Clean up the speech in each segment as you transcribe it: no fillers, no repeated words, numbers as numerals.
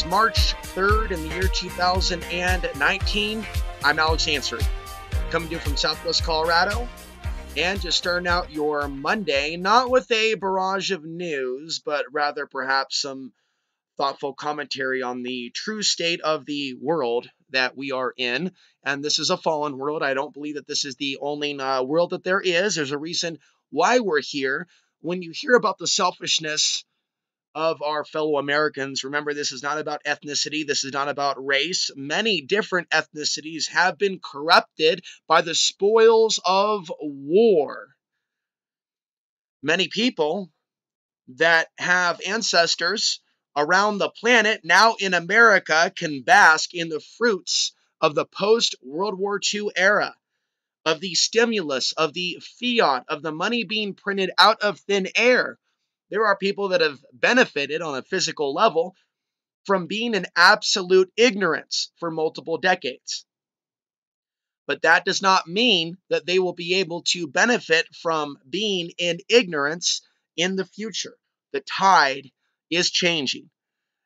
is March 3rd in the year 2019. I'm Ansary, coming to you from Southwest Colorado, and just starting out your Monday, not with a barrage of news, but rather perhaps some thoughtful commentary on the true state of the world that we are in. And this is a fallen world. I don't believe that this is the only world that there is. There's a reason why we're here. When you hear about the selfishness of our fellow Americans, remember, this is not about ethnicity. This is not about race. Many different ethnicities have been corrupted by the spoils of war. Many people that have ancestors around the planet now in America can bask in the fruits of the post-World War II era, of the stimulus, of the fiat, of the money being printed out of thin air. There are people that have benefited on a physical level from being in absolute ignorance for multiple decades. But that does not mean that they will be able to benefit from being in ignorance in the future. The tide is changing.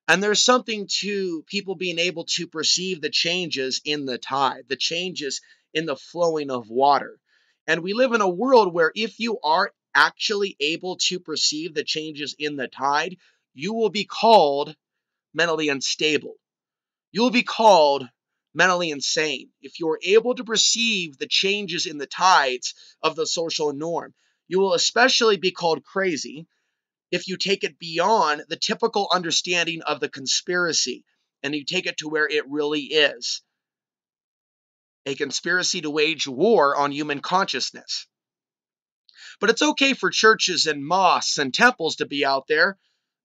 And there's something to people being able to perceive the changes in the tide, the changes in the flowing of water. And we live in a world where if you are actually able to perceive the changes in the tide, you will be called mentally unstable. You will be called mentally insane. If you're able to perceive the changes in the tides of the social norm, you will especially be called crazy if you take it beyond the typical understanding of the conspiracy and you take it to where it really is. A conspiracy to wage war on human consciousness. But it's okay for churches and mosques and temples to be out there.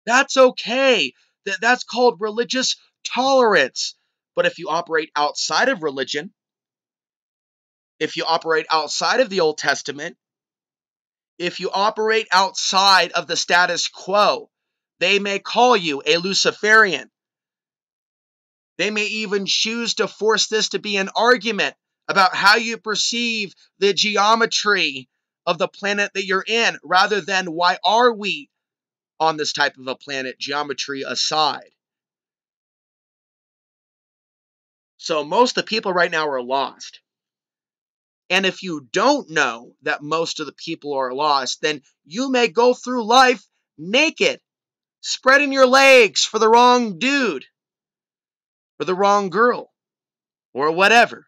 That's okay. That's called religious tolerance. But if you operate outside of religion, if you operate outside of the Old Testament, if you operate outside of the status quo, they may call you a Luciferian. They may even choose to force this to be an argument about how you perceive the geometry of the planet that you're in, rather than why are we on this type of a planet, geometry aside. So most of the people right now are lost. And if you don't know that most of the people are lost, then you may go through life naked, spreading your legs for the wrong dude, or the wrong girl, or whatever.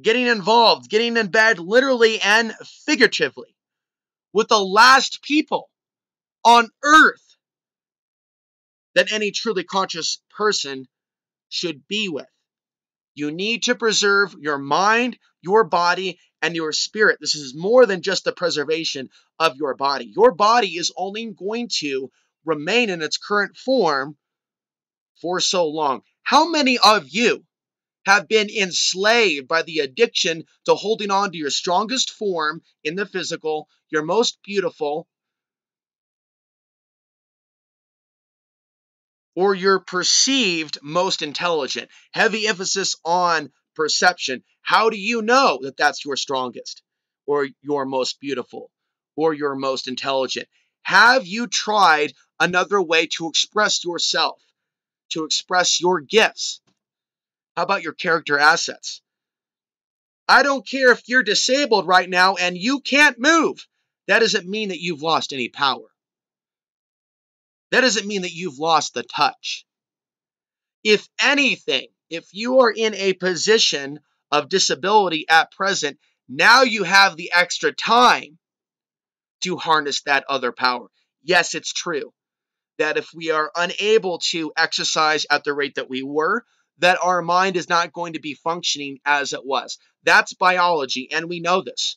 Getting involved, getting in bed literally and figuratively with the last people on earth that any truly conscious person should be with. You need to preserve your mind, your body, and your spirit. This is more than just the preservation of your body. Your body is only going to remain in its current form for so long. How many of you have been enslaved by the addiction to holding on to your strongest form in the physical, your most beautiful, or your perceived most intelligent? Heavy emphasis on perception. How do you know that that's your strongest, or your most beautiful, or your most intelligent? Have you tried another way to express yourself, to express your gifts? How about your character assets? I don't care if you're disabled right now and you can't move. That doesn't mean that you've lost any power. That doesn't mean that you've lost the touch. If anything, if you are in a position of disability at present, now you have the extra time to harness that other power. Yes, it's true that if we are unable to exercise at the rate that we were, that our mind is not going to be functioning as it was. That's biology, and we know this.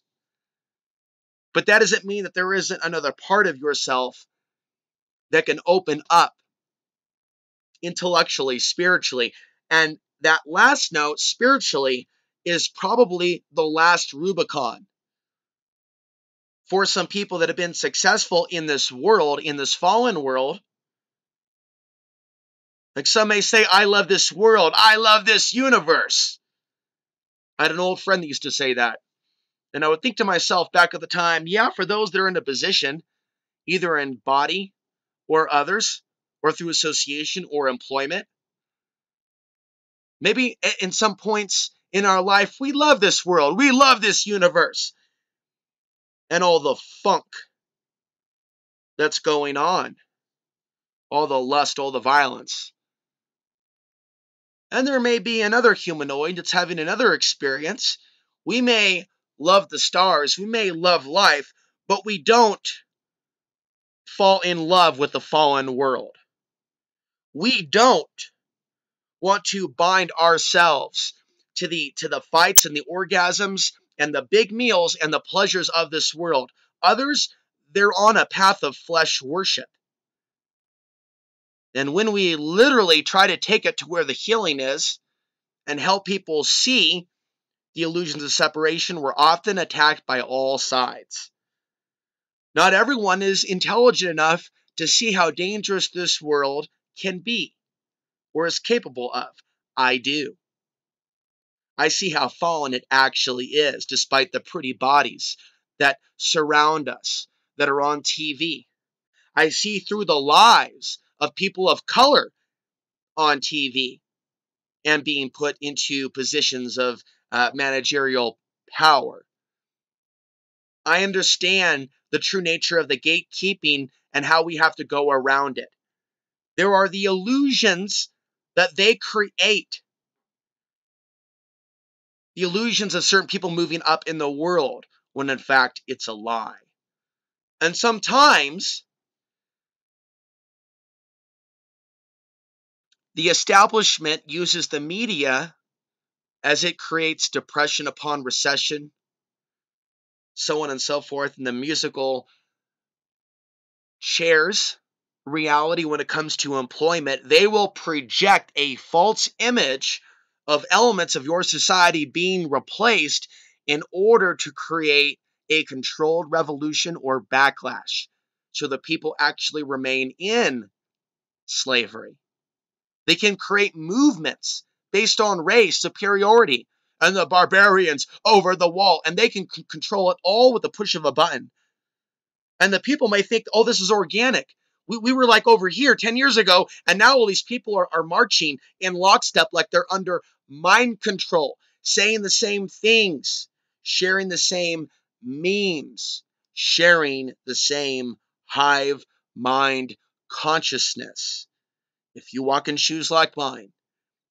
But that doesn't mean that there isn't another part of yourself that can open up intellectually, spiritually. And that last note, spiritually, is probably the last Rubicon for some people that have been successful in this world, in this fallen world. Like some may say, I love this world. I love this universe. I had an old friend that used to say that. And I would think to myself back at the time, yeah, for those that are in a position, either in body or others, or through association or employment, Maybe in some points in our life, we love this world. We love this universe and all the funk that's going on, all the lust, all the violence. And there may be another humanoid that's having another experience. We may love the stars, we may love life, but we don't fall in love with the fallen world. We don't want to bind ourselves to the fights and the orgasms and the big meals and the pleasures of this world. Others, they're on a path of flesh worship. And when we literally try to take it to where the healing is and help people see the illusions of separation, we're often attacked by all sides. Not everyone is intelligent enough to see how dangerous this world can be or is capable of. I do. I see how fallen it actually is, despite the pretty bodies that surround us, that are on TV. I see through the lives of people of color on TV and being put into positions of managerial power. I understand the true nature of the gatekeeping and how we have to go around it. There are the illusions that they create, the illusions of certain people moving up in the world, when in fact it's a lie. And sometimes the establishment uses the media as it creates depression upon recession, so on and so forth, and the musical chairs reality when it comes to employment. They will project a false image of elements of your society being replaced in order to create a controlled revolution or backlash, so that people actually remain in slavery. They can create movements based on race superiority and the barbarians over the wall, and they can control it all with the push of a button. And the people may think, oh, this is organic. We were like over here 10 years ago, and now all these people are marching in lockstep like they're under mind control, saying the same things, sharing the same memes, sharing the same hive mind consciousness. If you walk in shoes like mine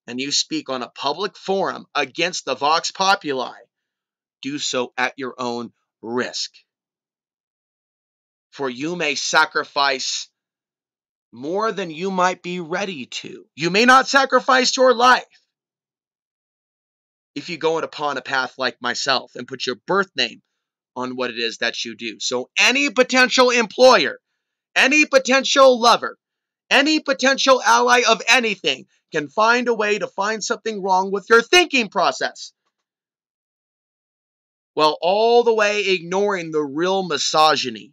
and you speak on a public forum against the Vox Populi, do so at your own risk. For you may sacrifice more than you might be ready to. You may not sacrifice your life if you go upon a path like myself and put your birth name on what it is that you do. So any potential employer, any potential lover, any potential ally of anything can find a way to find something wrong with your thinking process, while all the way ignoring the real misogyny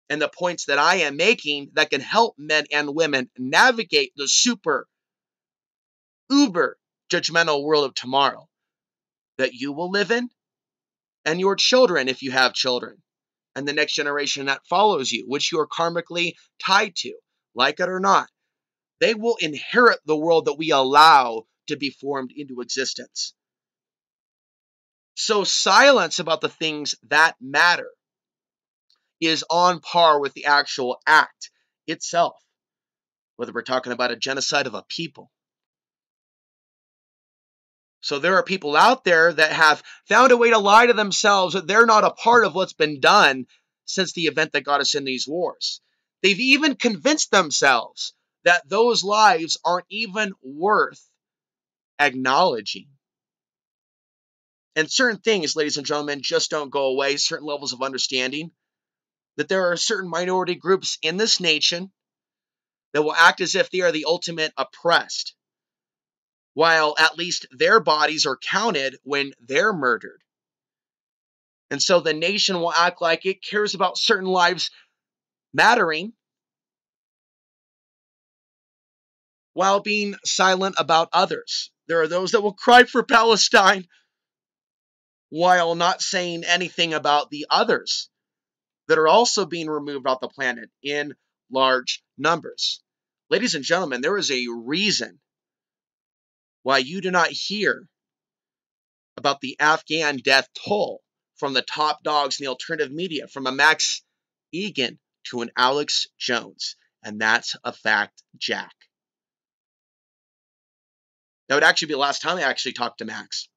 and the points that I am making that can help men and women navigate the super, uber judgmental world of tomorrow that you will live in, and your children, if you have children, and the next generation that follows you, which you are karmically tied to, like it or not. They will inherit the world that we allow to be formed into existence. So silence about the things that matter is on par with the actual act itself, whether we're talking about a genocide of a people. So there are people out there that have found a way to lie to themselves that they're not a part of what's been done since the event that got us in these wars. They've even convinced themselves that those lives aren't even worth acknowledging. And certain things, ladies and gentlemen, just don't go away, certain levels of understanding, that there are certain minority groups in this nation that will act as if they are the ultimate oppressed, while at least their bodies are counted when they're murdered. And so the nation will act like it cares about certain lives mattering while being silent about others. There are those that will cry for Palestine while not saying anything about the others that are also being removed off the planet in large numbers. Ladies and gentlemen, there is a reason why you do not hear about the Afghan death toll from the top dogs in the alternative media, from a Max Egan to an Alex Jones. And that's a fact, Jack. That would actually be the last time I actually talked to Max.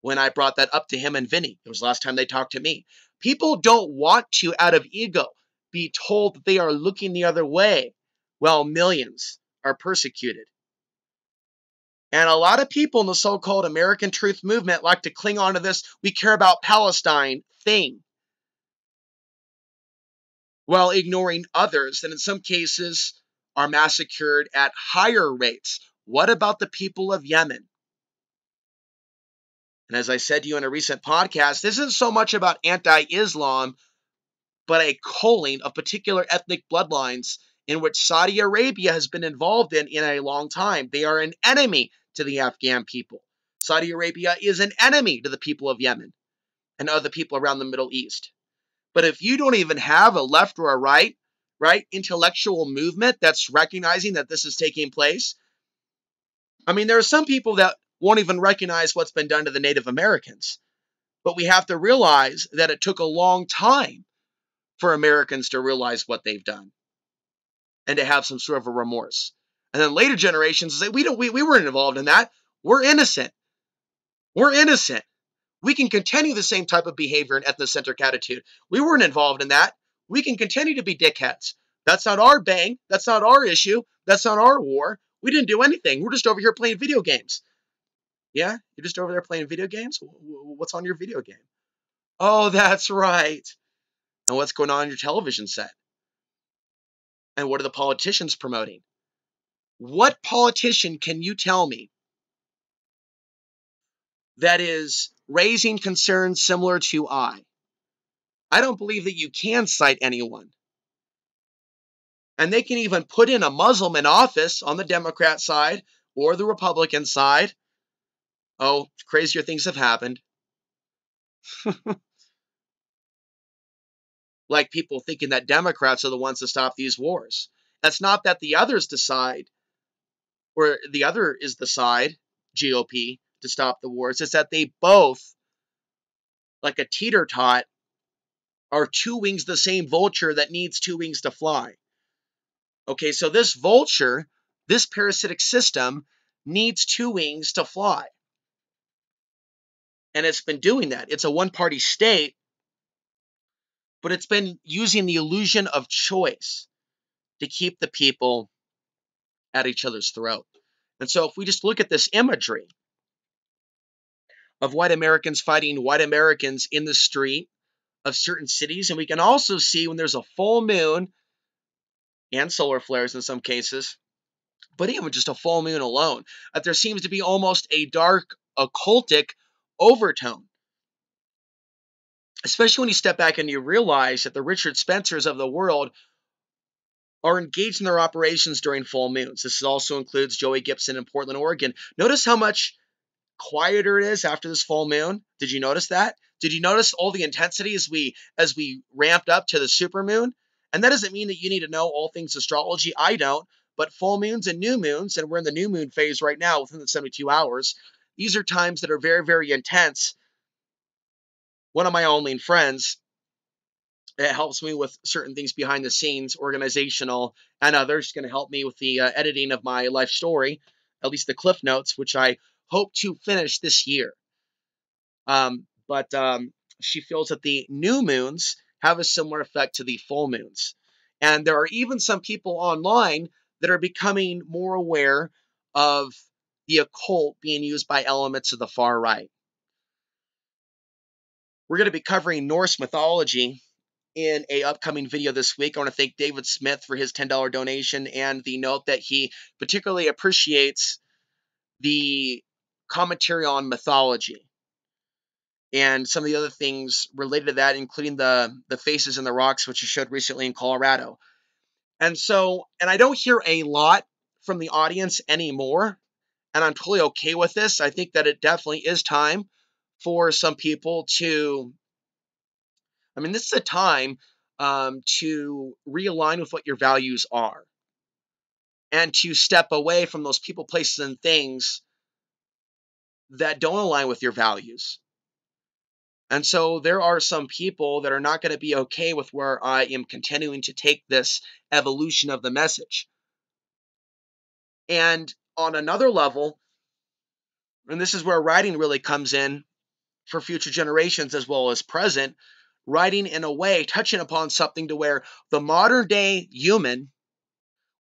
When I brought that up to him and Vinny, it was the last time they talked to me. People don't want to, out of ego, be told that they are looking the other way while millions are persecuted. And a lot of people in the so-called American Truth Movement like to cling on to this "we care about Palestine" thing, while ignoring others that in some cases are massacred at higher rates. What about the people of Yemen? And as I said to you in a recent podcast, this isn't so much about anti-Islam, but a culling of particular ethnic bloodlines in which Saudi Arabia has been involved in a long time. They are an enemy to the Afghan people. Saudi Arabia is an enemy to the people of Yemen and other people around the Middle East. But if you don't even have a left or a right intellectual movement that's recognizing that this is taking place, I mean, there are some people that won't even recognize what's been done to the Native Americans. But we have to realize that it took a long time for Americans to realize what they've done and to have some sort of a remorse. And then later generations say, we weren't involved in that. We're innocent. We're innocent. We can continue the same type of behavior and ethnocentric attitude. We weren't involved in that. We can continue to be dickheads. That's not our bang. That's not our issue. That's not our war. We didn't do anything. We're just over here playing video games. Yeah? You're just over there playing video games? What's on your video game? Oh, that's right. And what's going on your television set? And what are the politicians promoting? What politician can you tell me that is raising concerns similar to I? I don't believe that you can cite anyone. And they can even put in a Muslim in office on the Democrat side or the Republican side. Oh, crazier things have happened. Like people thinking that Democrats are the ones to stop these wars. That's not that the others decide, or the other is the side, GOP, to stop the wars. It's that they both, like a teeter-tot, are two wings the same vulture that needs two wings to fly. Okay, so this vulture, this parasitic system, needs two wings to fly. And it's been doing that. It's a one-party state, but it's been using the illusion of choice to keep the people at each other's throat. And so if we just look at this imagery of white Americans fighting white Americans in the street of certain cities, and we can also see when there's a full moon and solar flares in some cases, but even just a full moon alone, that there seems to be almost a dark occultic overtone. Especially when you step back and you realize that the Richard Spencers of the world are engaged in their operations during full moons. This also includes Joey Gibson in Portland, Oregon. Notice how much quieter it is after this full moon. Did you notice that? Did you notice all the intensity as we ramped up to the supermoon? And that doesn't mean that you need to know all things astrology. I don't. But full moons and new moons, and we're in the new moon phase right now within the 72 hours, these are times that are very, very intense. One of my online friends, it helps me with certain things behind the scenes, organizational and others, going to help me with the editing of my life story, at least the cliff notes, which I hope to finish this year. But she feels that the new moons have a similar effect to the full moons. And there are even some people online that are becoming more aware of the occult being used by elements of the far right. We're going to be covering Norse mythology in an upcoming video this week. I want to thank David Smith for his $10 donation and the note that he particularly appreciates the commentary on mythology and some of the other things related to that, including the faces in the rocks, which I showed recently in Colorado. And I don't hear a lot from the audience anymore, and I'm totally okay with this. I think that it definitely is time for some people to, this is a time to realign with what your values are and to step away from those people, places, and things that don't align with your values. And so there are some people that are not going to be okay with where I am continuing to take this evolution of the message. And on another level, and this is where writing really comes in for future generations as well as present, writing in a way touching upon something to where the modern day human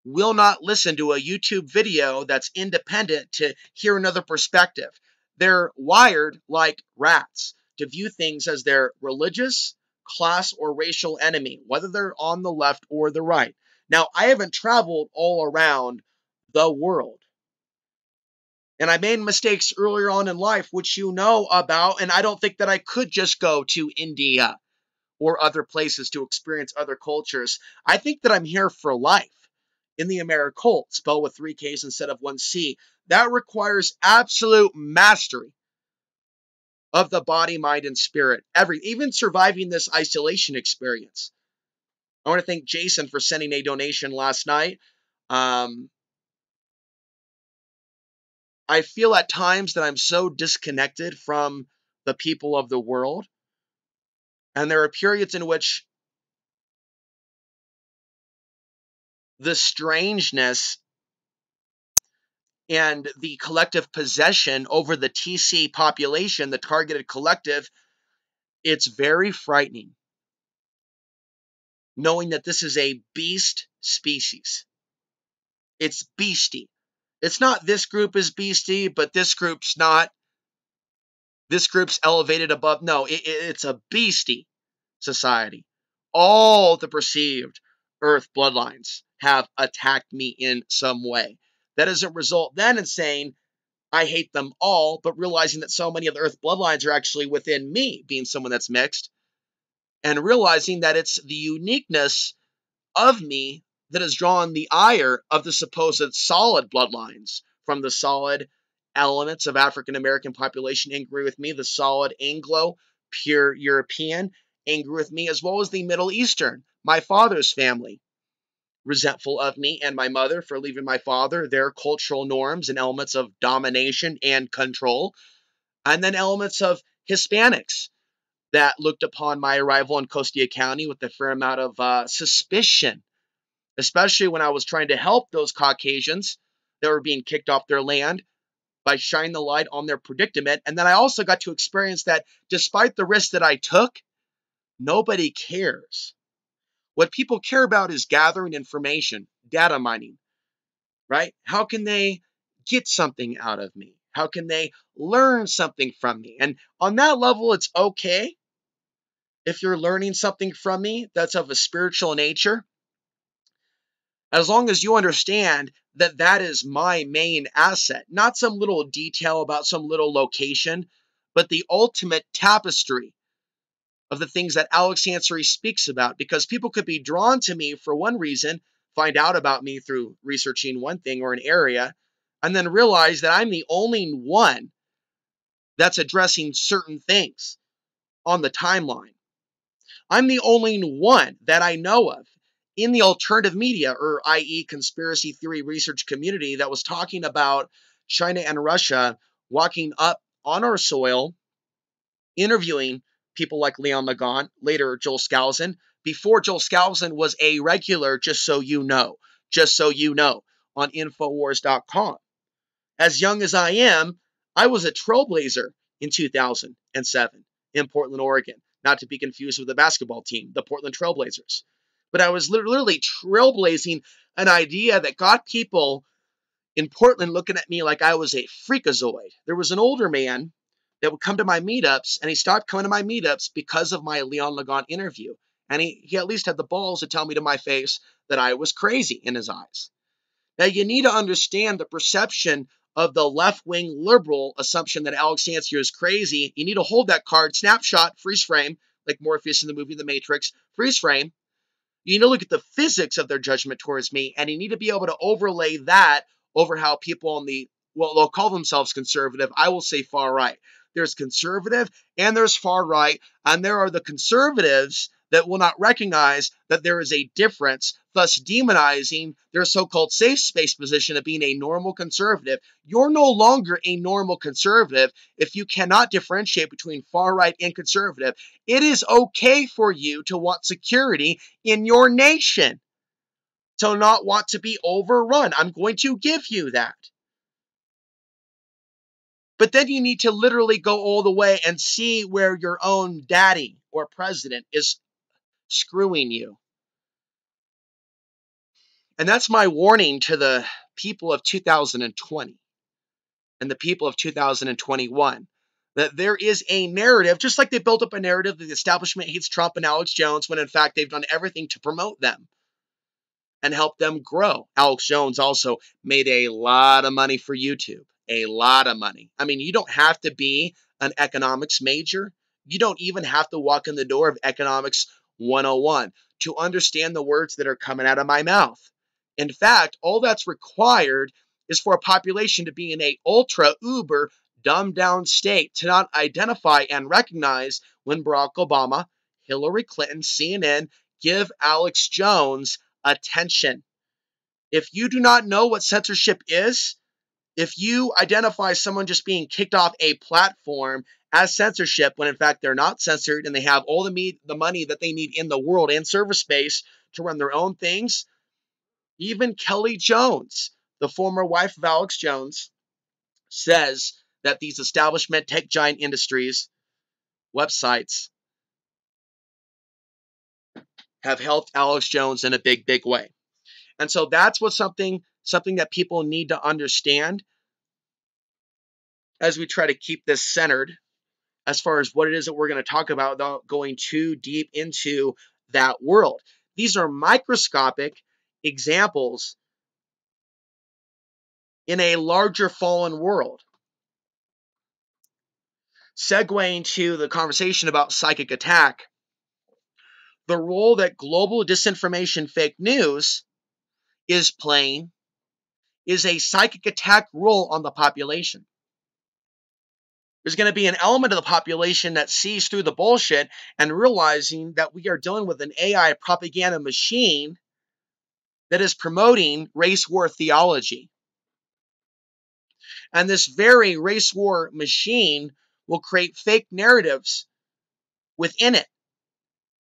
will not listen to a YouTube video that's independent to hear another perspective. They're wired like rats to view things as their religious, class, or racial enemy, whether they're on the left or the right. Now, I haven't traveled all around the world. And I made mistakes earlier on in life, which you know about, and I don't think that I could just go to India or other places to experience other cultures. I think that I'm here for life in the Americult, spelled with 3 Ks instead of 1 C. That requires absolute mastery of the body, mind, and spirit. Even surviving this isolation experience. I want to thank Jason for sending a donation last night. I feel at times that I'm so disconnected from the people of the world. And there are periods in which the strangeness and the collective possession over the TC population, the targeted collective, it's very frightening. Knowing that this is a beast species. It's beastie. It's not this group is beastie, but this group's not. This group's elevated above. No, it's a beastie society. All the perceived Earth bloodlines have attacked me in some way. That doesn't result then in saying I hate them all, but realizing that so many of the Earth bloodlines are actually within me, being someone that's mixed, and realizing that it's the uniqueness of me that has drawn the ire of the supposed solid bloodlines from the solid elements of African American population angry with me, the solid Anglo, pure European angry with me, as well as the Middle Eastern, my father's family, resentful of me and my mother for leaving my father, their cultural norms and elements of domination and control, and then elements of Hispanics that looked upon my arrival in Costilla County with a fair amount of suspicion, especially when I was trying to help those Caucasians that were being kicked off their land by shining the light on their predicament. And then I also got to experience that despite the risk that I took, nobody cares. What people care about is gathering information, data mining, right? How can they get something out of me? How can they learn something from me? And on that level, it's okay if you're learning something from me that's of a spiritual nature, as long as you understand that that is my main asset, not some little detail about some little location, but the ultimate tapestry of the things that Alex Ansary speaks about, because people could be drawn to me for one reason, find out about me through researching one thing or an area, and then realize that I'm the only one that's addressing certain things on the timeline. I'm the only one that I know of in the alternative media, or i.e. conspiracy theory research community, that was talking about China and Russia walking up on our soil, interviewing people like Leon Lagon, later Joel Skousen, before Joel Skousen was a regular, just so you know, on Infowars.com. As young as I am, I was a trailblazer in 2007 in Portland, Oregon, not to be confused with the basketball team, the Portland Trailblazers. But I was literally trailblazing an idea that got people in Portland looking at me like I was a freakazoid. There was an older man that would come to my meetups, and he stopped coming to my meetups because of my Leon Lagon interview. And he at least had the balls to tell me to my face that I was crazy in his eyes. Now, you need to understand the perception of the left-wing liberal assumption that Alex Ansary is crazy. You need to hold that card, snapshot, freeze frame, like Morpheus in the movie The Matrix, freeze frame. You need to look at the physics of their judgment towards me, and you need to be able to overlay that over how people on the, well, they'll call themselves conservative. I will say far right. There's conservative and there's far right, and there are the conservatives that will not recognize that there is a difference, thus demonizing their so-called safe space position of being a normal conservative. You're no longer a normal conservative if you cannot differentiate between far right and conservative. It is okay for you to want security in your nation, to not want to be overrun. I'm going to give you that. But then you need to literally go all the way and see where your own daddy or president is screwing you. And that's my warning to the people of 2020 and the people of 2021, that there is a narrative, just like they built up a narrative that the establishment hates Trump and Alex Jones, when in fact they've done everything to promote them and help them grow. Alex Jones also made a lot of money for YouTube. A lot of money. I mean, you don't have to be an economics major. You don't even have to walk in the door of Economics 101 to understand the words that are coming out of my mouth. In fact, all that's required is for a population to be in a ultra uber dumbed down state to not identify and recognize when Barack Obama, Hillary Clinton, CNN give Alex Jones attention. If you do not know what censorship is, if you identify someone just being kicked off a platform as censorship when in fact they're not censored and they have all the money that they need in the world and server space to run their own things, even Kelly Jones, the former wife of Alex Jones, says that these establishment tech giant industries, websites, have helped Alex Jones in a big, big way. And so that's what something that people need to understand as we try to keep this centered as far as what it is that we're going to talk about without going too deep into that world. These are microscopic examples in a larger fallen world. Segueing to the conversation about psychic attack, the role that global disinformation fake news is playing is a psychic attack role on the population. There's going to be an element of the population that sees through the bullshit and realizing that we are dealing with an AI propaganda machine that is promoting race war theology. And this very race war machine will create fake narratives within it.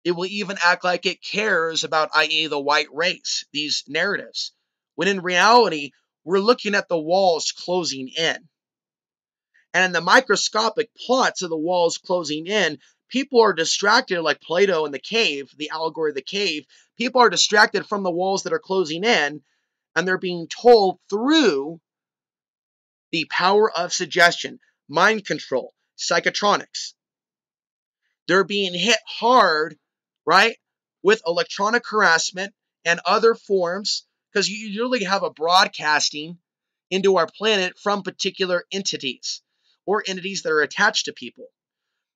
It will even act like it cares about, i.e., the white race, these narratives, when in reality, we're looking at the walls closing in. And in the microscopic plots of the walls closing in, people are distracted, like Plato in the cave, the allegory of the cave. People are distracted from the walls that are closing in, and they're being told through the power of suggestion, mind control, psychotronics. They're being hit hard, right, with electronic harassment and other forms, because you really have a broadcasting into our planet from particular entities or entities that are attached to people.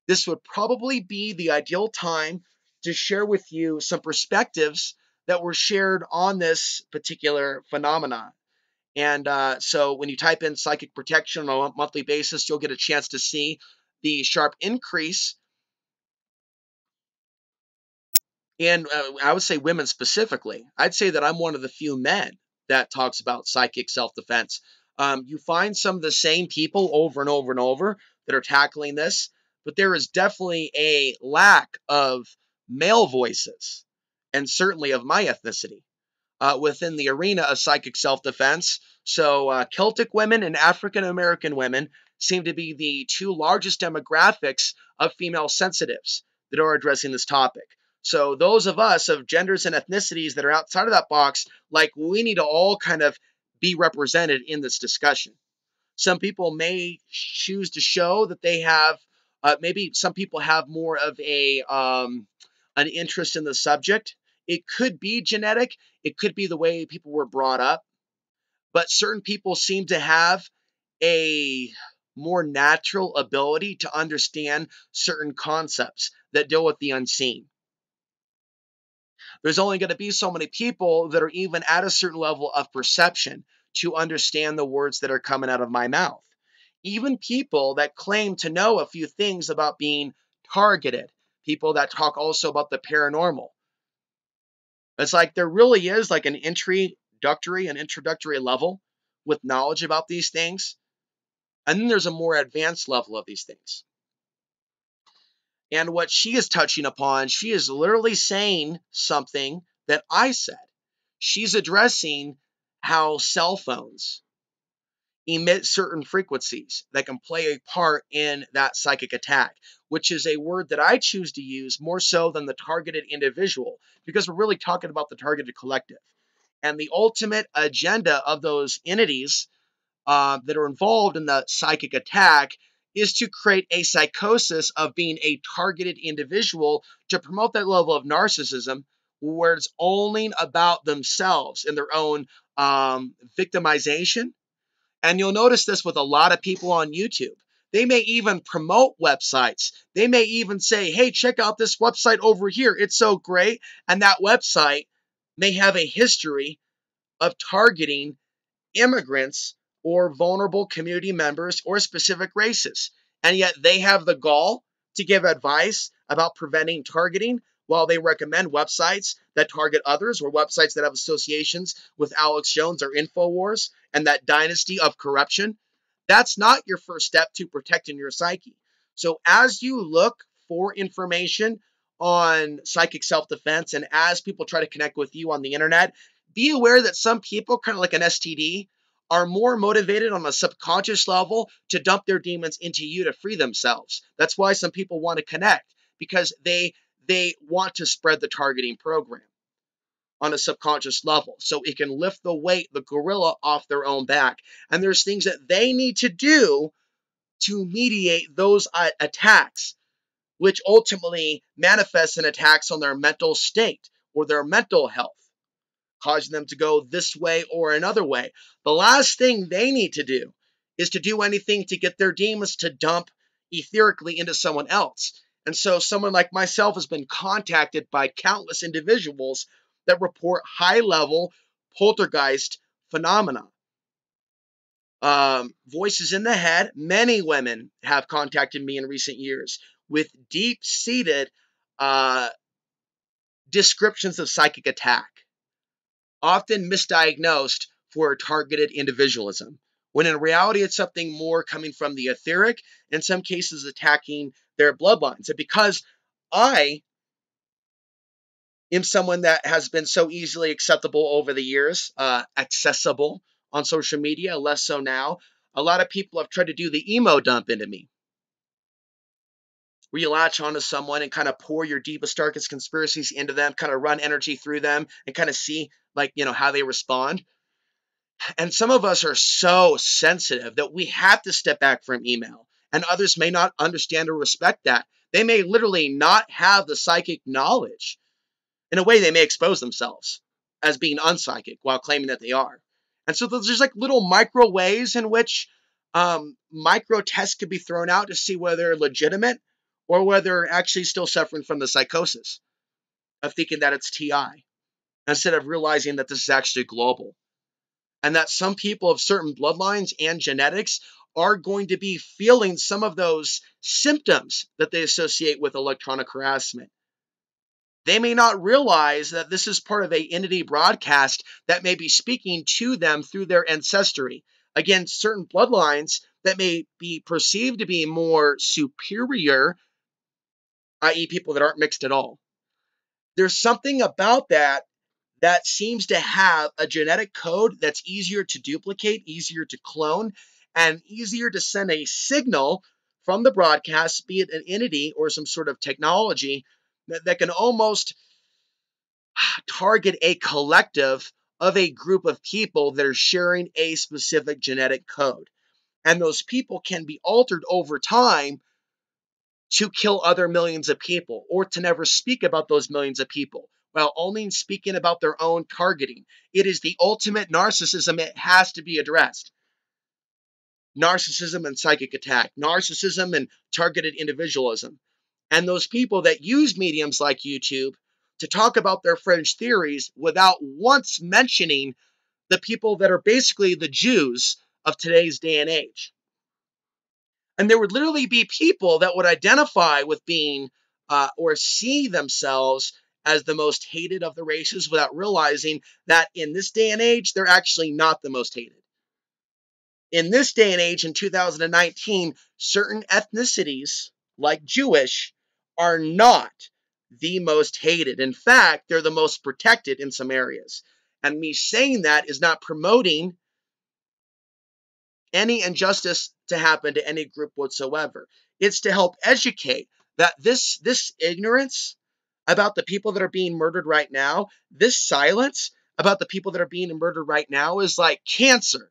This would probably be the ideal time to share with you some perspectives that were shared on this particular phenomenon. And so when you type in psychic protection on a monthly basis, you'll get a chance to see the sharp increase. And I would say women specifically. I'd say that I'm one of the few men that talks about psychic self-defense. You find some of the same people over and over and over that are tackling this, but there is definitely a lack of male voices, and certainly of my ethnicity, within the arena of psychic self-defense. So Celtic women and African American women seem to be the two largest demographics of female sensitives that are addressing this topic. So those of us of genders and ethnicities that are outside of that box, like, we need to all kind of be represented in this discussion. Some people may choose to show that they have, maybe some people have more of an interest in the subject. It could be genetic. It could be the way people were brought up. But certain people seem to have a more natural ability to understand certain concepts that deal with the unseen. There's only going to be so many people that are even at a certain level of perception to understand the words that are coming out of my mouth. Even people that claim to know a few things about being targeted, people that talk also about the paranormal. It's like there really is like an introductory level with knowledge about these things. And then there's a more advanced level of these things. And what she is touching upon, she is literally saying something that I said. She's addressing how cell phones emit certain frequencies that can play a part in that psychic attack, which is a word that I choose to use more so than the targeted individual, because we're really talking about the targeted collective. And the ultimate agenda of those entities that are involved in the psychic attack is to create a psychosis of being a targeted individual to promote that level of narcissism where it's only about themselves and their own victimization. And you'll notice this with a lot of people on YouTube. They may even promote websites. They may even say, hey, check out this website over here. It's so great. And that website may have a history of targeting immigrants or vulnerable community members or specific races. And yet they have the gall to give advice about preventing targeting while they recommend websites that target others or websites that have associations with Alex Jones or InfoWars and that dynasty of corruption. That's not your first step to protecting your psyche. So as you look for information on psychic self-defense and as people try to connect with you on the internet, be aware that some people, kind of like an STD, are more motivated on a subconscious level to dump their demons into you to free themselves. That's why some people want to connect, because they want to spread the targeting program on a subconscious level so it can lift the weight, the gorilla, off their own back. And there's things that they need to do to mediate those attacks, which ultimately manifests in attacks on their mental state or their mental health, causing them to go this way or another way. The last thing they need to do is to do anything to get their demons to dump etherically into someone else. And so someone like myself has been contacted by countless individuals that report high-level poltergeist phenomena. Voices in the head. Many women have contacted me in recent years with deep-seated descriptions of psychic attack, often misdiagnosed for targeted individualism, when in reality it's something more coming from the etheric, in some cases attacking their bloodlines. And because I am someone that has been so easily acceptable over the years, accessible on social media, less so now, a lot of people have tried to do the emo dump into me, where you latch onto someone and kind of pour your deepest, darkest conspiracies into them, kind of run energy through them and kind of see, like, how they respond. And some of us are so sensitive that we have to step back from email, and others may not understand or respect that. They may literally not have the psychic knowledge. In a way, they may expose themselves as being unpsychic while claiming that they are. And so there's like little micro ways in which micro tests could be thrown out to see whether they're legitimate or whether they're actually still suffering from the psychosis of thinking that it's TI, instead of realizing that this is actually global. And that some people of certain bloodlines and genetics are going to be feeling some of those symptoms that they associate with electronic harassment. They may not realize that this is part of a entity broadcast that may be speaking to them through their ancestry. Again, certain bloodlines that may be perceived to be more superior, i.e. people that aren't mixed at all. There's something about that seems to have a genetic code that's easier to duplicate, easier to clone, and easier to send a signal from the broadcast, be it an entity or some sort of technology that can almost target a collective of a group of people that are sharing a specific genetic code. And those people can be altered over time to kill other millions of people, or to never speak about those millions of people, while only speaking about their own targeting. It is the ultimate narcissism. It has to be addressed. Narcissism and psychic attack, narcissism and targeted individualism. And those people that use mediums like YouTube to talk about their fringe theories without once mentioning the people that are basically the Jews of today's day and age. And there would literally be people that would identify with being or see themselves as the most hated of the races without realizing that in this day and age, they're actually not the most hated. In this day and age, in 2019, certain ethnicities, like Jewish, are not the most hated. In fact, they're the most protected in some areas. And me saying that is not promoting any injustice to happen to any group whatsoever. It's to help educate that this ignorance about the people that are being murdered right now, this silence about the people that are being murdered right now is like cancer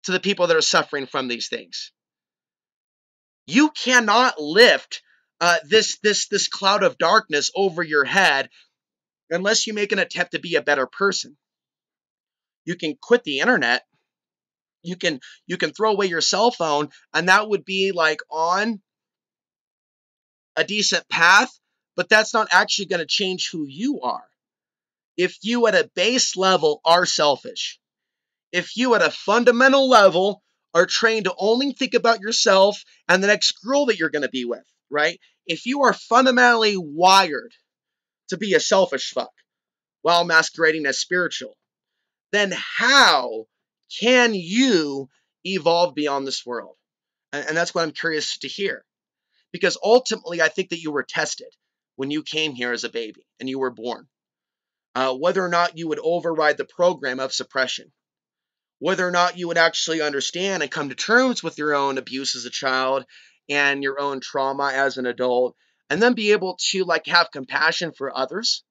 to the people that are suffering from these things. You cannot lift this cloud of darkness over your head unless you make an attempt to be a better person. You can quit the internet. You can throw away your cell phone, and that would be like on a decent path, but that's not actually going to change who you are. If you at a base level are selfish, if you at a fundamental level are trained to only think about yourself and the next girl that you're going to be with, right? If you are fundamentally wired to be a selfish fuck while masquerading as spiritual, then how can you evolve beyond this world? And that's what I'm curious to hear. Because ultimately, I think that you were tested when you came here as a baby and you were born. Whether or not you would override the program of suppression, whether or not you would actually understand and come to terms with your own abuse as a child and your own trauma as an adult, and then be able to like have compassion for others,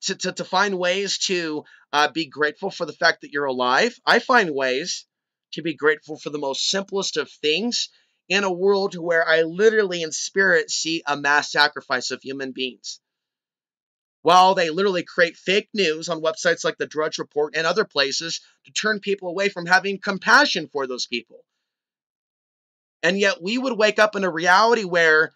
to find ways to be grateful for the fact that you're alive. I find ways to be grateful for the most simplest of things in a world where I literally in spirit see a mass sacrifice of human beings. While they literally create fake news on websites like the Drudge Report and other places to turn people away from having compassion for those people. And yet we would wake up in a reality where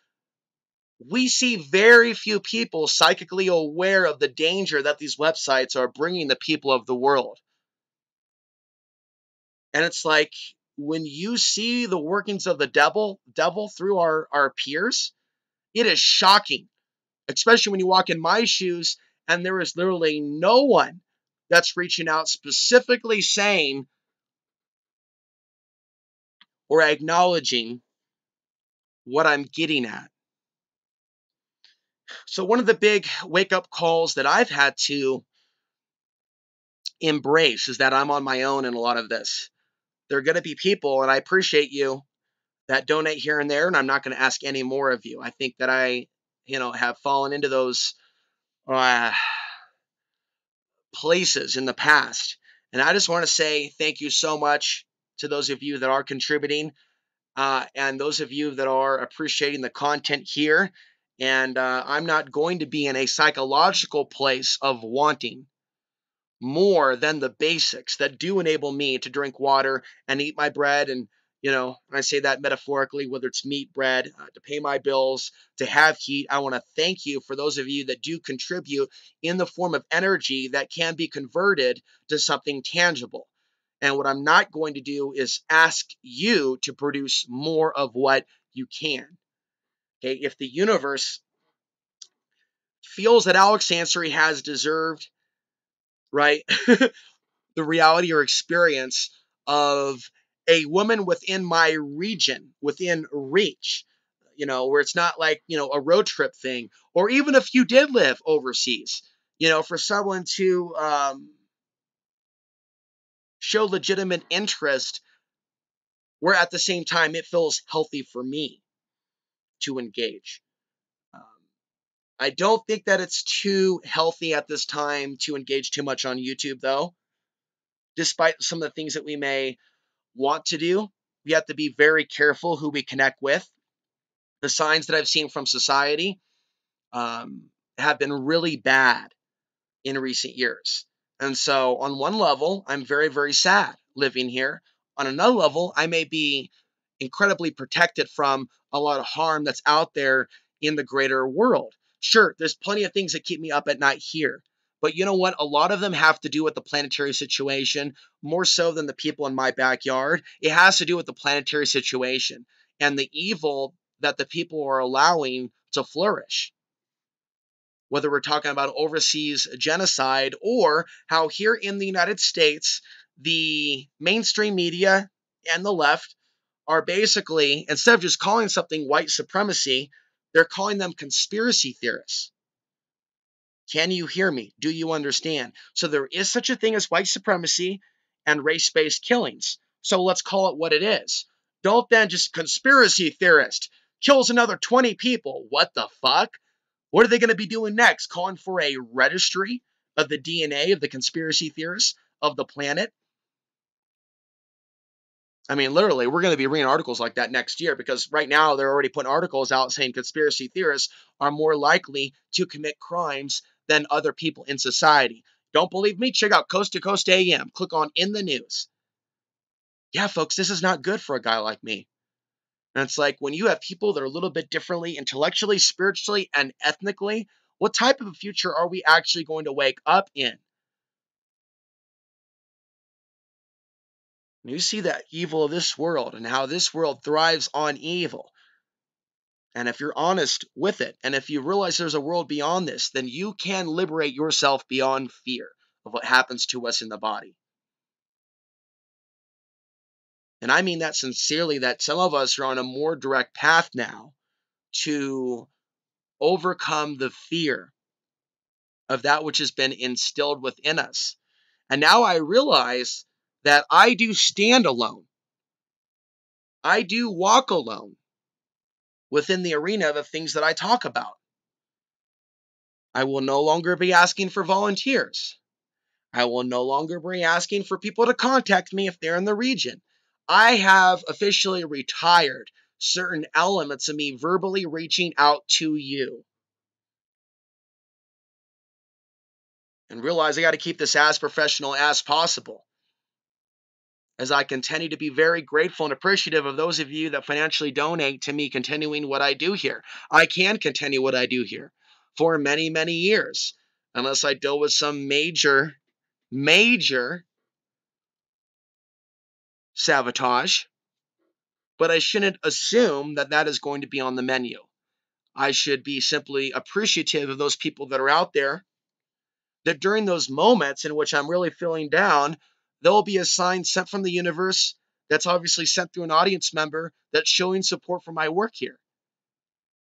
we see very few people psychically aware of the danger that these websites are bringing the people of the world. And it's like when you see the workings of the devil through our peers, it is shocking, especially when you walk in my shoes and there is literally no one that's reaching out specifically saying or acknowledging what I'm getting at. So one of the big wake-up calls that I've had to embrace is that I'm on my own in a lot of this. There are going to be people, and I appreciate you, that donate here and there, and I'm not going to ask any more of you. I think that I, have fallen into those places in the past. And I just want to say thank you so much to those of you that are contributing and those of you that are appreciating the content here. And I'm not going to be in a psychological place of wanting more than the basics that do enable me to drink water and eat my bread. And, and I say that metaphorically, whether it's meat, bread, to pay my bills, to have heat. I want to thank you for those of you that do contribute in the form of energy that can be converted to something tangible. And what I'm not going to do is ask you to produce more of what you can. Okay, if the universe feels that Alex Ansary has deserved, right, the reality or experience of a woman within my region, within reach, where it's not like, a road trip thing, or even if you did live overseas, for someone to show legitimate interest, where at the same time it feels healthy for me to engage. I don't think that it's too healthy at this time to engage too much on YouTube, though. Despite some of the things that we may want to do, we have to be very careful who we connect with. The signs that I've seen from society have been really bad in recent years. And so on one level, I'm very, very sad living here. On another level, I may be incredibly protected from a lot of harm that's out there in the greater world. Sure, there's plenty of things that keep me up at night here. But you know what? A lot of them have to do with the planetary situation, more so than the people in my backyard. It has to do with the planetary situation and the evil that the people are allowing to flourish. Whether we're talking about overseas genocide or how here in the United States, the mainstream media and the left are basically, instead of just calling something white supremacy, they're calling them conspiracy theorists. Can you hear me? Do you understand? So there is such a thing as white supremacy and race-based killings. So let's call it what it is. Don't then just conspiracy theorist kills another 20 people. What the fuck? What are they going to be doing next? Calling for a registry of the DNA of the conspiracy theorists of the planet? I mean, literally, we're going to be reading articles like that next year because right now they're already putting articles out saying conspiracy theorists are more likely to commit crimes than other people in society. Don't believe me? Check out Coast to Coast AM. Click on In the News. Yeah, folks, this is not good for a guy like me. And it's like when you have people that are a little bit differently intellectually, spiritually, and ethnically, what type of a future are we actually going to wake up in? You see that evil of this world and how this world thrives on evil. And if you're honest with it, and if you realize there's a world beyond this, then you can liberate yourself beyond fear of what happens to us in the body. And I mean that sincerely, that some of us are on a more direct path now to overcome the fear of that which has been instilled within us. And now I realize that I do stand alone. I do walk alone within the arena of the things that I talk about. I will no longer be asking for volunteers. I will no longer be asking for people to contact me if they're in the region. I have officially retired certain elements of me verbally reaching out to you. And realize I got to keep this as professional as possible, as I continue to be very grateful and appreciative of those of you that financially donate to me continuing what I do here. I can continue what I do here for many, many years, unless I deal with some major sabotage. But I shouldn't assume that that is going to be on the menu. I should be simply appreciative of those people that are out there, that during those moments in which I'm really feeling down, there will be a sign sent from the universe that's obviously sent through an audience member that's showing support for my work here.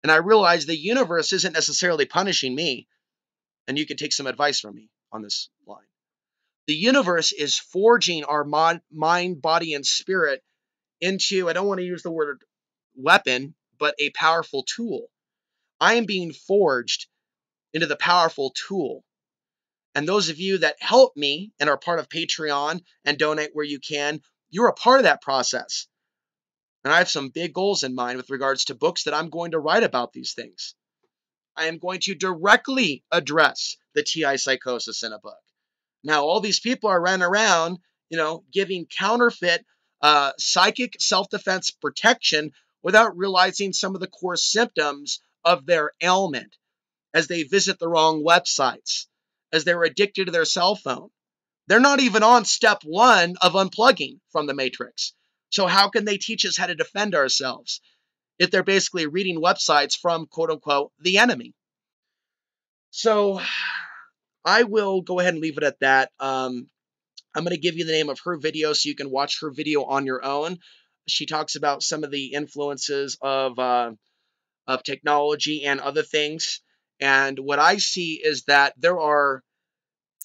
And I realize the universe isn't necessarily punishing me, and you can take some advice from me on this line. The universe is forging our mind, body, and spirit into, I don't want to use the word weapon, but a powerful tool. I am being forged into the powerful tool. And those of you that help me and are part of Patreon and donate where you can, you're a part of that process. And I have some big goals in mind with regards to books that I'm going to write about these things. I am going to directly address the TI psychosis in a book. Now, all these people are running around, giving counterfeit psychic self-defense protection without realizing some of the core symptoms of their ailment as they visit the wrong websites, as they're addicted to their cell phone. They're not even on step one of unplugging from the matrix. So how can they teach us how to defend ourselves if they're basically reading websites from, quote unquote, the enemy? So I will go ahead and leave it at that. I'm going to give you the name of her video so you can watch her video on your own. She talks about some of the influences of technology and other things. And what I see is that there are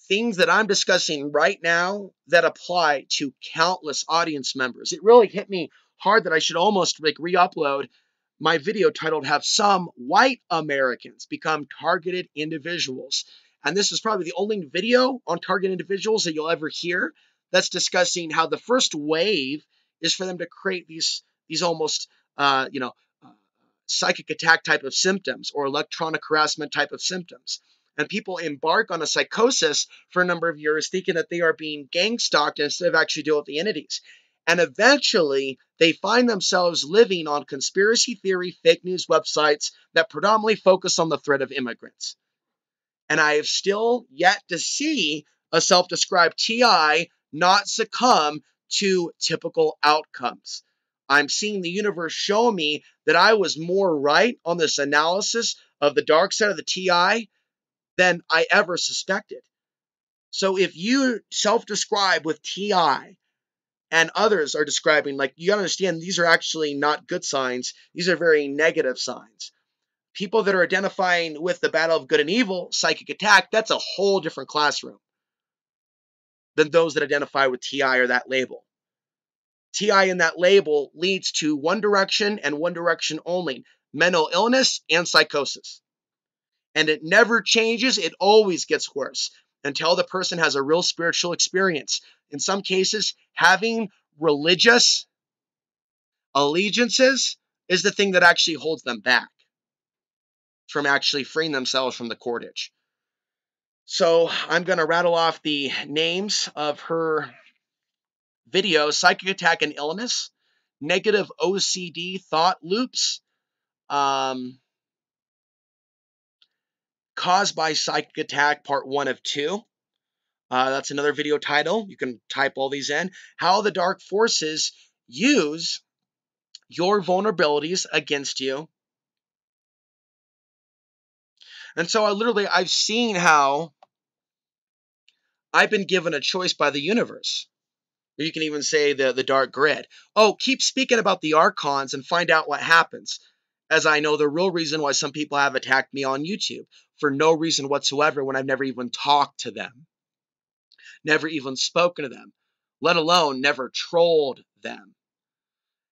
things that I'm discussing right now that apply to countless audience members. It really hit me hard that I should almost re-upload my video titled "Have Some White Americans Become Targeted Individuals?" And this is probably the only video on target individuals that you'll ever hear that's discussing how the first wave is for them to create these almost psychic attack type of symptoms or electronic harassment type of symptoms. And people embark on a psychosis for a number of years thinking that they are being gang stalked instead of actually dealing with the entities. And eventually, they find themselves living on conspiracy theory, fake news websites that predominantly focus on the threat of immigrants. And I have still yet to see a self-described TI not succumb to typical outcomes. I'm seeing the universe show me that I was more right on this analysis of the dark side of the TI than I ever suspected. So if you self-describe with TI and others are describing, like, you gotta understand, these are actually not good signs. These are very negative signs. People that are identifying with the battle of good and evil, psychic attack, that's a whole different classroom than those that identify with TI or that label. TI in that label leads to one direction and one direction only: mental illness and psychosis. And it never changes, it always gets worse until the person has a real spiritual experience. In some cases, having religious allegiances is the thing that actually holds them back from actually freeing themselves from the cordage. So I'm going to rattle off the names of her videos: psychic attack and illness, negative OCD thought loops, caused by psychic attack, part 1 of 2. That's another video title. You can type all these in. How the dark forces use your vulnerabilities against you. And so I've seen how I've been given a choice by the universe. You can even say the dark grid. Oh, keep speaking about the archons and find out what happens. As I know the real reason why some people have attacked me on YouTube, for no reason whatsoever, when I've never even talked to them, never even spoken to them, let alone never trolled them.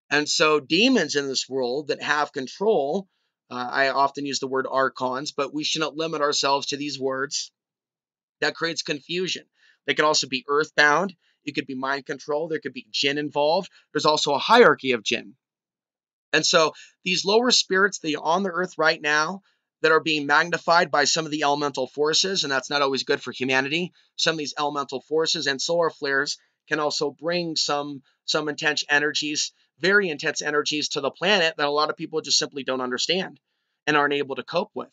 And so demons in this world that have control, I often use the word archons, but we shouldn't limit ourselves to these words. That creates confusion. They can also be earthbound. It could be mind control. There could be jinn involved. There's also a hierarchy of jinn. And so these lower spirits that are on the earth right now that are being magnified by some of the elemental forces, and that's not always good for humanity. Some of these elemental forces and solar flares can also bring some intense energies, very intense energies to the planet that a lot of people just simply don't understand and aren't able to cope with.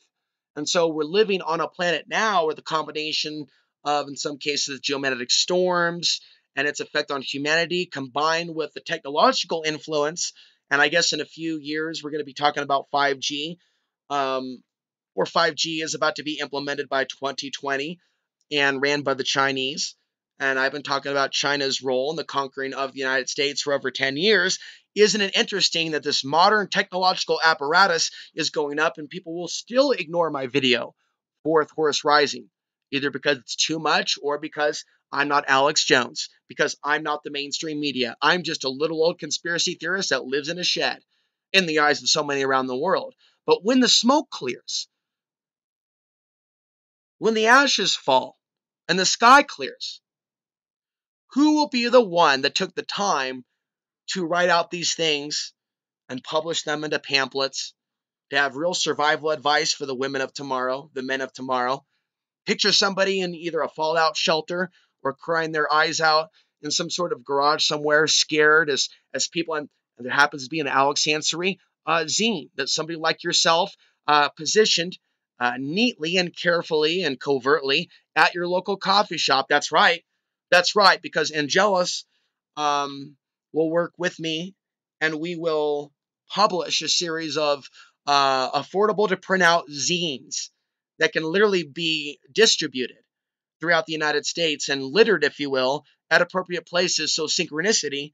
And so we're living on a planet now where the combination of, in some cases, geomagnetic storms and its effect on humanity combined with the technological influence. And I guess in a few years, we're going to be talking about 5G, or 5G is about to be implemented by 2020 and ran by the Chinese. And I've been talking about China's role in the conquering of the United States for over 10 years. Isn't it interesting that this modern technological apparatus is going up and people will still ignore my video, Fourth Horse Rising, either because it's too much or because I'm not Alex Jones, because I'm not the mainstream media. I'm just a little old conspiracy theorist that lives in a shed in the eyes of so many around the world. But when the smoke clears, when the ashes fall and the sky clears, who will be the one that took the time to write out these things and publish them into pamphlets, to have real survival advice for the women of tomorrow, the men of tomorrow? Picture somebody in either a fallout shelter or crying their eyes out in some sort of garage somewhere, scared as people, and there happens to be an Alex Ansary zine that somebody like yourself positioned neatly and carefully and covertly at your local coffee shop. That's right. That's right, because Angelus will work with me and we will publish a series of affordable to print out zines that can literally be distributed throughout the United States and littered, if you will, at appropriate places so synchronicity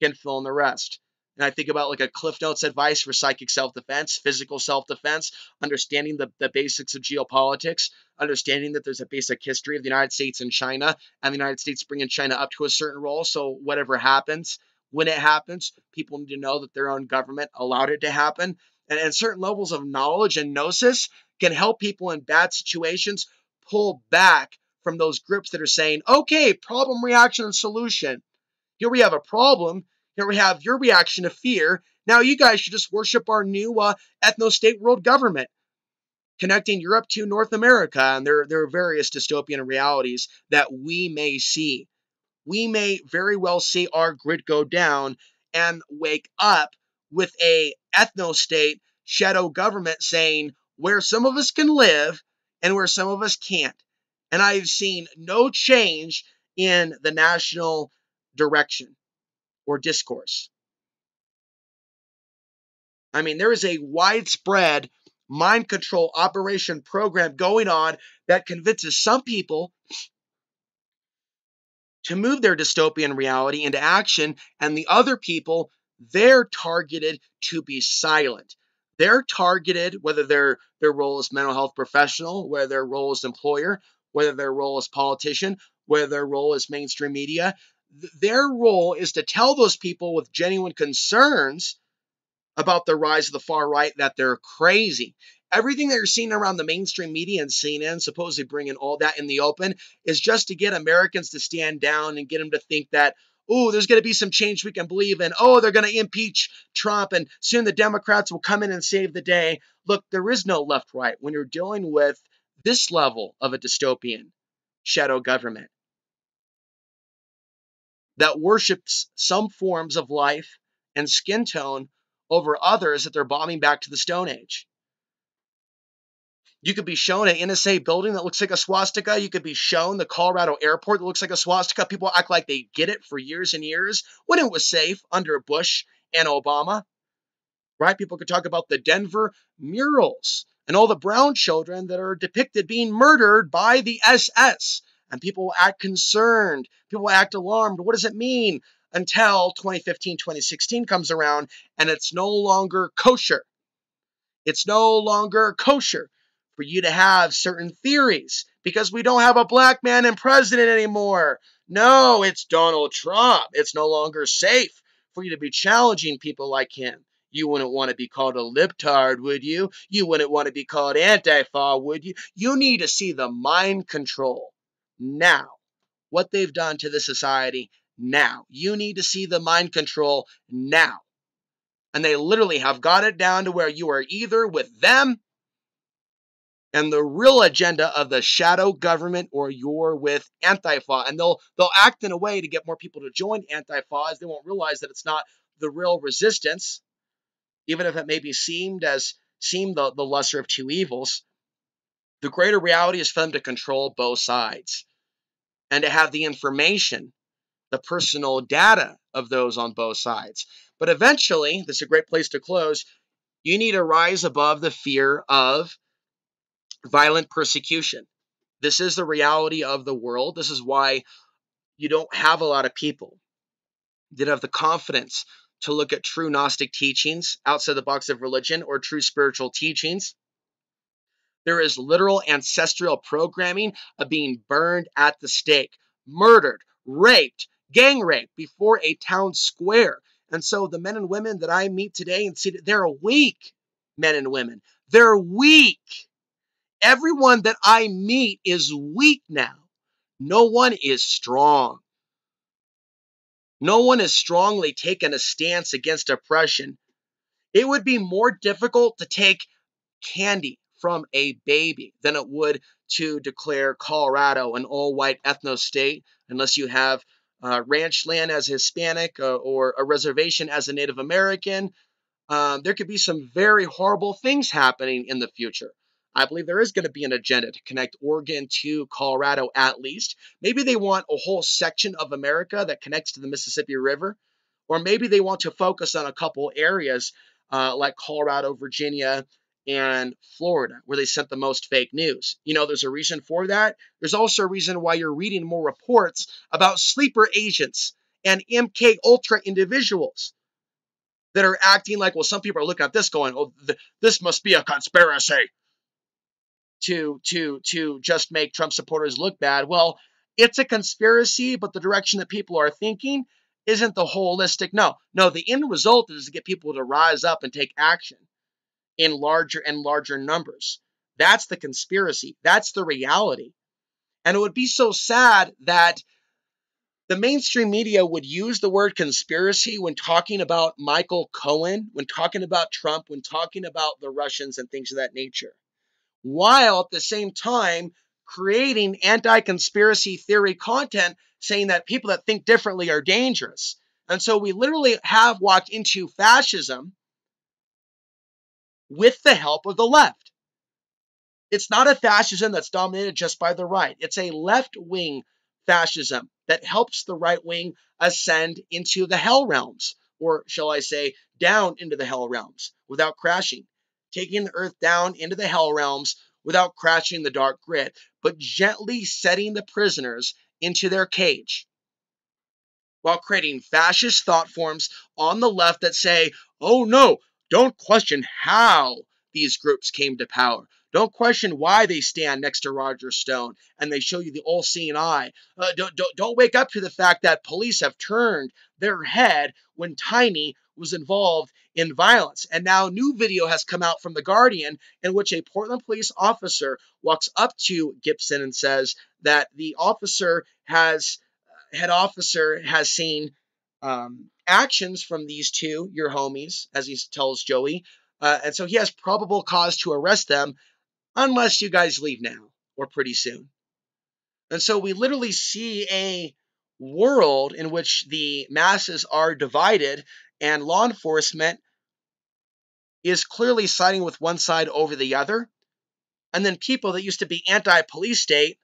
can fill in the rest. And I think about like a Cliff Notes advice for psychic self-defense, physical self-defense, understanding the basics of geopolitics, understanding that there's a basic history of the United States and China, and the United States bringing China up to a certain role. So whatever happens, when it happens, people need to know that their own government allowed it to happen. And certain levels of knowledge and gnosis can help people in bad situations pull back from those groups that are saying, okay, problem, reaction, and solution. Here we have a problem. Here we have your reaction to fear. Now you guys should just worship our new ethno-state world government, connecting Europe to North America. And there are various dystopian realities that we may see. We may very well see our grid go down and wake up with a ethno-state shadow government saying where some of us can live and where some of us can't. And I've seen no change in the national direction or discourse. I mean, there is a widespread mind control operation program going on that convinces some people to move their dystopian reality into action, and the other people, they're targeted to be silent. They're targeted, whether their role as mental health professional, whether their role as employer, whether their role as politician, whether their role as mainstream media. Their role is to tell those people with genuine concerns about the rise of the far right that they're crazy. Everything that you're seeing around the mainstream media and CNN, supposedly bringing all that in the open, is just to get Americans to stand down and get them to think that, oh, there's going to be some change we can believe in. Oh, they're going to impeach Trump, and soon the Democrats will come in and save the day. Look, there is no left-right when you're dealing with this level of a dystopian shadow government that worships some forms of life and skin tone over others that they're bombing back to the Stone Age. You could be shown an NSA building that looks like a swastika. You could be shown the Colorado airport that looks like a swastika. People act like they get it for years and years when it was safe under Bush and Obama, right? People could talk about the Denver murals and all the brown children that are depicted being murdered by the SS. And people act concerned. People act alarmed. What does it mean? Until 2015, 2016 comes around and it's no longer kosher. It's no longer kosher for you to have certain theories because we don't have a black man in president anymore. No, it's Donald Trump. It's no longer safe for you to be challenging people like him. You wouldn't want to be called a libtard, would you? You wouldn't want to be called Antifa, would you? You need to see the mind control now. What they've done to the society now. You need to see the mind control now. And they literally have got it down to where you are either with them and the real agenda of the shadow government, or you're with Antifa. And they'll act in a way to get more people to join Antifa, as they won't realize that it's not the real resistance, even if it maybe seemed the lesser of two evils. The greater reality is for them to control both sides and to have the information, the personal data of those on both sides. But eventually, this is a great place to close, you need to rise above the fear of violent persecution. This is the reality of the world. This is why you don't have a lot of people that have the confidence to look at true Gnostic teachings outside the box of religion or true spiritual teachings. There is literal ancestral programming of being burned at the stake, murdered, raped, gang raped before a town square. And so the men and women that I meet today and see, they're weak men and women. They're weak. Everyone that I meet is weak now. No one is strong. No one has strongly taken a stance against oppression. It would be more difficult to take candy from a baby than it would to declare Colorado an all-white ethno state, unless you have ranch land as Hispanic or a reservation as a Native American. There could be some very horrible things happening in the future. I believe there is going to be an agenda to connect Oregon to Colorado at least. Maybe they want a whole section of America that connects to the Mississippi River, or maybe they want to focus on a couple areas like Colorado, Virginia, and Florida, where they sent the most fake news. You know, there's a reason for that. There's also a reason why you're reading more reports about sleeper agents and MK Ultra individuals that are acting like, well, some people are looking at this going, oh, this must be a conspiracy to just make Trump supporters look bad. Well, it's a conspiracy, but the direction that people are thinking isn't the holistic. No, the end result is to get people to rise up and take action in larger and larger numbers. That's the conspiracy. That's the reality. And it would be so sad that the mainstream media would use the word conspiracy when talking about Michael Cohen, when talking about Trump, when talking about the Russians and things of that nature, while at the same time creating anti-conspiracy theory content saying that people that think differently are dangerous. And so we literally have walked into fascism with the help of the left. It's not a fascism that's dominated just by the right. It's a left-wing fascism that helps the right wing ascend into the hell realms, or shall I say, down into the hell realms without crashing, taking the Earth down into the hell realms without crashing the dark grid, but gently setting the prisoners into their cage, while creating fascist thought forms on the left that say, oh no, don't question how these groups came to power. Don't question why they stand next to Roger Stone and they show you the all-seeing eye. Don't wake up to the fact that police have turned their head when Tiny was involved in violence. And now new video has come out from The Guardian in which a Portland police officer walks up to Gibson and says that the head officer has seen actions from these two, your homies, as he tells Joey. And so he has probable cause to arrest them unless you guys leave now or pretty soon. And so we literally see a world in which the masses are divided and law enforcement is clearly siding with one side over the other. And then people that used to be anti-police state,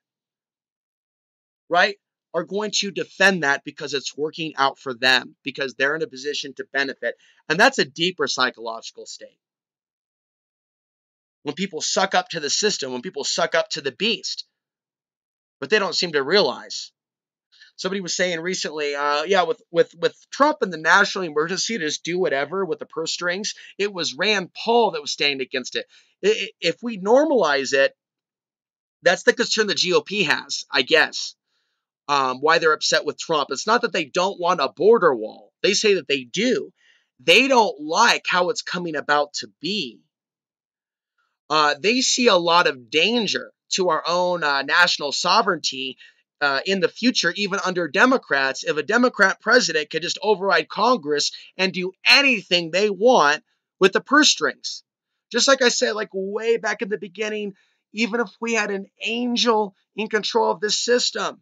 right, are going to defend that because it's working out for them, because they're in a position to benefit. And that's a deeper psychological state. When people suck up to the system, when people suck up to the beast, but they don't seem to realize. Somebody was saying recently, with Trump and the national emergency to just do whatever with the purse strings, it was Rand Paul that was standing against it. If we normalize it, that's the concern the GOP has, I guess. Why they're upset with Trump. It's not that they don't want a border wall. They say that they do. They don't like how it's coming about to be. They see a lot of danger to our own national sovereignty in the future, even under Democrats, if a Democrat president could just override Congress and do anything they want with the purse strings. Just like I said, like way back in the beginning, even if we had an angel in control of this system,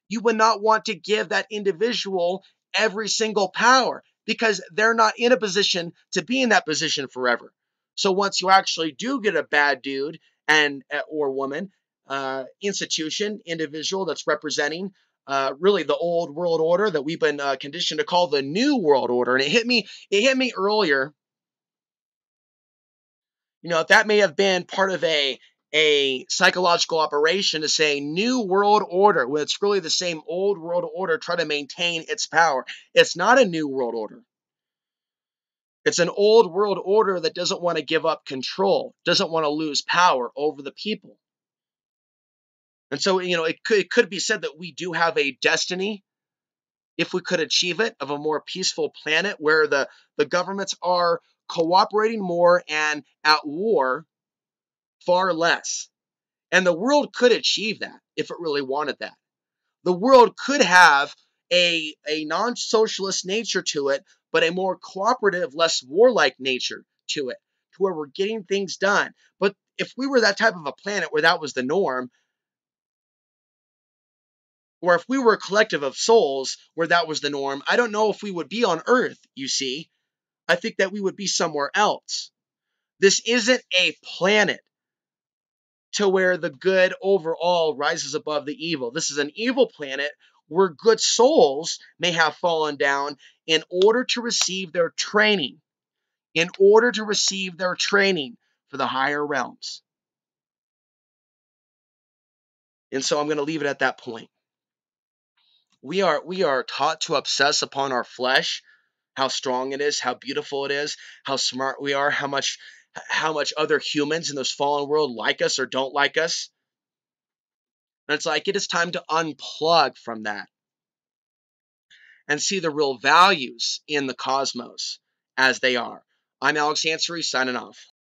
you would not want to give that individual every single power because they're not in a position to be in that position forever. So once you actually do get a bad dude and or woman, institution, individual that's representing really the old world order that we've been conditioned to call the new world order, and it hit me earlier. You know, that may have been part of a psychological operation to say new world order when it's really the same old world order trying to maintain its power. It's not a new world order. It's an old world order that doesn't want to give up control, doesn't want to lose power over the people. And so, you know, it could be said that we do have a destiny, if we could achieve it, of a more peaceful planet where the governments are cooperating more and at war far less. And the world could achieve that if it really wanted that. The world could have a non-socialist nature to it, but a more cooperative, less warlike nature to it, to where we're getting things done. But if we were that type of a planet where that was the norm, or if we were a collective of souls where that was the norm, I don't know if we would be on Earth, you see. I think that we would be somewhere else. This isn't a planet to where the good overall rises above the evil. This is an evil planet where good souls may have fallen down in order to receive their training, for the higher realms. And so I'm going to leave it at that point. We are taught to obsess upon our flesh, how strong it is, how beautiful it is, how smart we are, how much other humans in this fallen world like us or don't like us. And it's like it is time to unplug from that and see the real values in the cosmos as they are. I'm Alex Ansary, signing off.